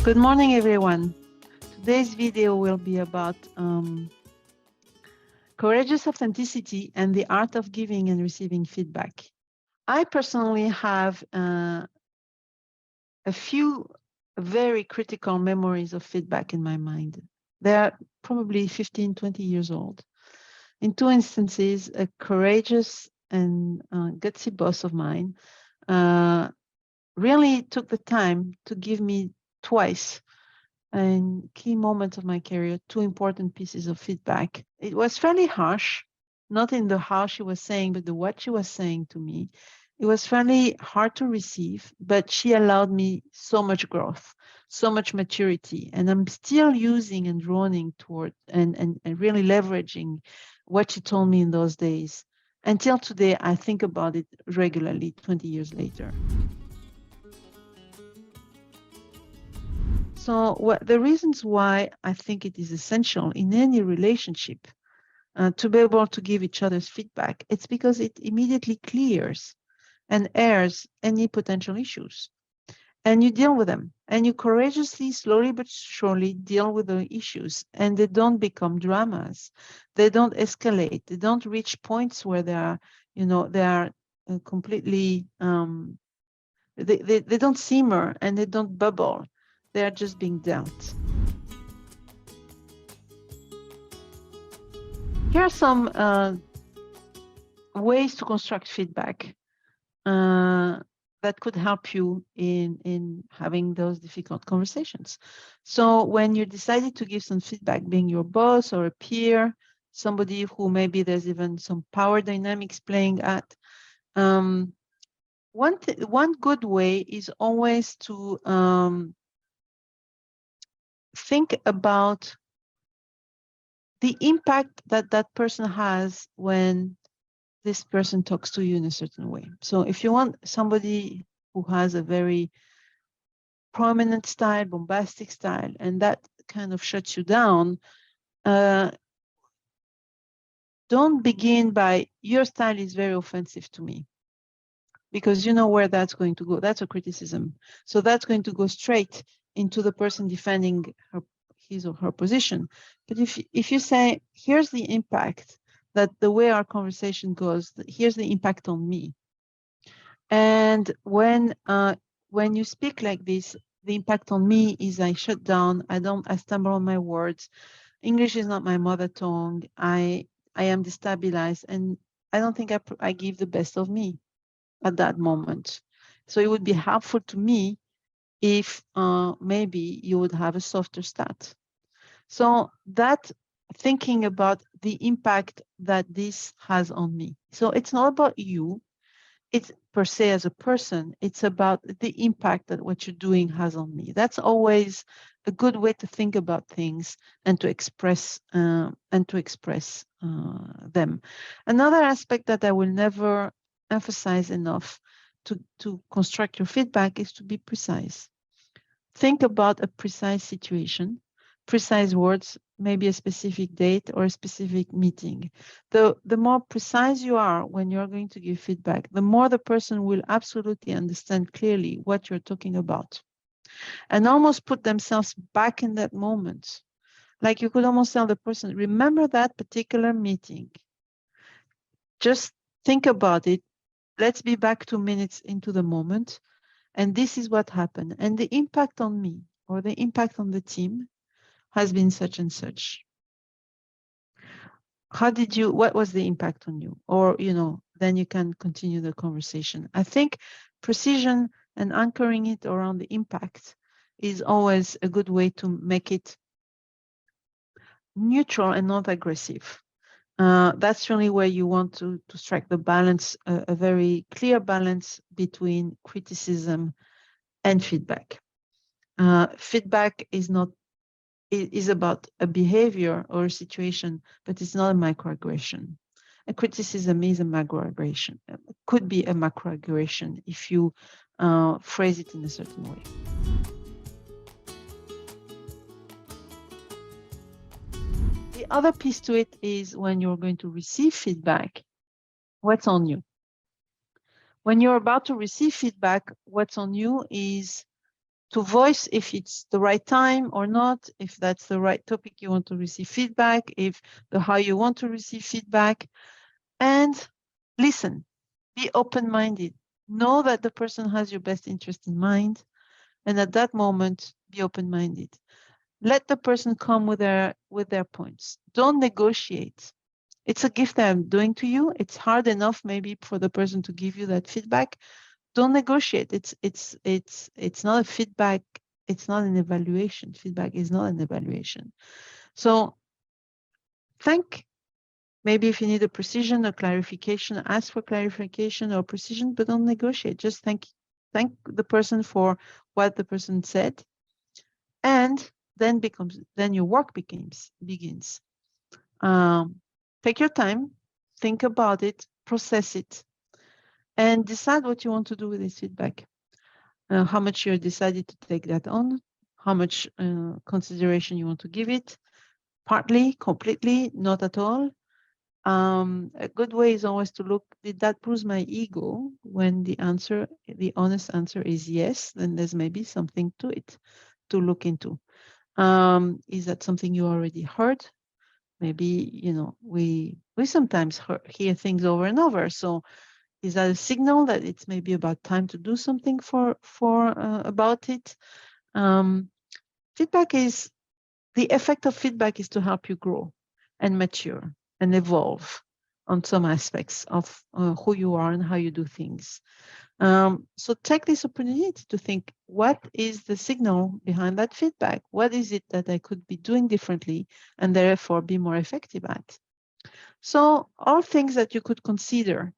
Good morning, everyone. Today's video will be about courageous authenticity and the art of giving and receiving feedback. I personally have a few very critical memories of feedback in my mind. They're probably 15, 20 years old. In two instances, a courageous and gutsy boss of mine really took the time to give me twice in key moments of my career, two important pieces of feedback. It was fairly harsh, not in the how she was saying, but the what she was saying to me. It was fairly hard to receive, but she allowed me so much growth, so much maturity. And I'm still using and drawing toward and really leveraging what she told me in those days. Until today, I think about it regularly 20 years later. So the reasons why I think it is essential in any relationship to be able to give each other's feedback, it's because it immediately clears and airs any potential issues. And you deal with them, and you courageously, slowly but surely deal with the issues, and they don't become dramas. They don't escalate. They don't reach points where they are, they are completely, they don't simmer and they don't bubble. They are just being dealt. Here are some ways to construct feedback that could help you in having those difficult conversations. So when you decided to give some feedback, being your boss or a peer, somebody who maybe there's even some power dynamics playing at, one good way is always to think about the impact that that person has when this person talks to you in a certain way. So if you want somebody who has a very prominent style, bombastic style, and that kind of shuts you down, don't begin by, your style is very offensive to me, because you know where that's going to go. That's a criticism. So that's going to go straight into the person defending his or her position. But if you say, here's the impact that the way our conversation goes, here's the impact on me. And when you speak like this, the impact on me is I shut down, I stumble on my words. English is not my mother tongue. I am destabilized, and I don't think I give the best of me at that moment. So it would be helpful to me if maybe you would have a softer start. So that thinking about the impact that this has on me. So it's not about you, it's per se as a person, it's about the impact that what you're doing has on me. That's always a good way to think about things and to express them. Another aspect that I will never emphasize enough to construct your feedback is to be precise. Think about a precise situation, precise words, maybe a specific date or a specific meeting. The more precise you are when you're going to give feedback, the more the person will absolutely understand clearly what you're talking about and almost put themselves back in that moment. Like you could almost tell the person, remember that particular meeting. Just think about it. Let's be back 2 minutes into the moment. And this is what happened. And the impact on me or the impact on the team has been such and such. What was the impact on you? Or, then you can continue the conversation. I think precision and anchoring it around the impact is always a good way to make it neutral and not aggressive. That's really where you want to strike the balance, a very clear balance between criticism and feedback. Feedback is about a behavior or a situation, but it's not a microaggression. A criticism is a macroaggression. It could be a macroaggression if you phrase it in a certain way. The other piece to it is when you're going to receive feedback, what's on you? When you're about to receive feedback, what's on you is to voice if it's the right time or not, if that's the right topic you want to receive feedback, if how you want to receive feedback, and listen, be open-minded. Know that the person has your best interest in mind, and at that moment, be open-minded. Let the person come with their points. Don't negotiate. It's a gift that I'm doing to you. It's hard enough maybe for the person to give you that feedback. Don't negotiate. It's not a feedback. It's not an evaluation. Feedback is not an evaluation. So maybe if you need a precision or clarification, ask for clarification or precision, but don't negotiate. Just thank the person for what the person said, and then your work begins. Take your time, think about it, process it, and decide what you want to do with this feedback. How much you're decided to take that on, how much consideration you want to give it, partly, completely, not at all. A good way is always to look, did that bruise my ego? When the honest answer is yes, then there's maybe something to it to look into. Is that something you already heard? Maybe, we sometimes hear things over and over. So is that a signal that it's maybe about time to do something about it? The effect of feedback is to help you grow and mature and evolve on some aspects of who you are and how you do things. So take this opportunity to think, what is the signal behind that feedback? What is it that I could be doing differently and therefore be more effective at? So all things that you could consider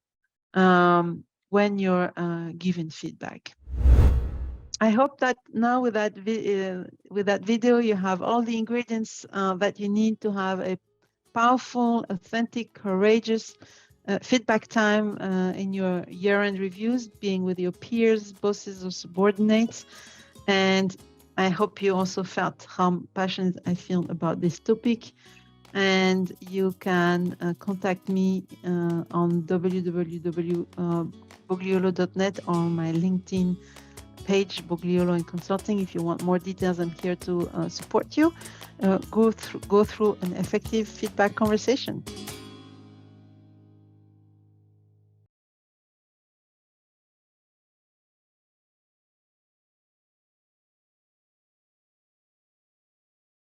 when you're given feedback. I hope that now with that video, you have all the ingredients that you need to have a powerful, authentic, courageous feedback time in your year-end reviews, being with your peers, bosses, or subordinates. And I hope you also felt how passionate I feel about this topic. And you can contact me on www.bogliolo.net or my LinkedIn page, Bogliolo and Consulting. If you want more details, I'm here to support you. Go through an effective feedback conversation.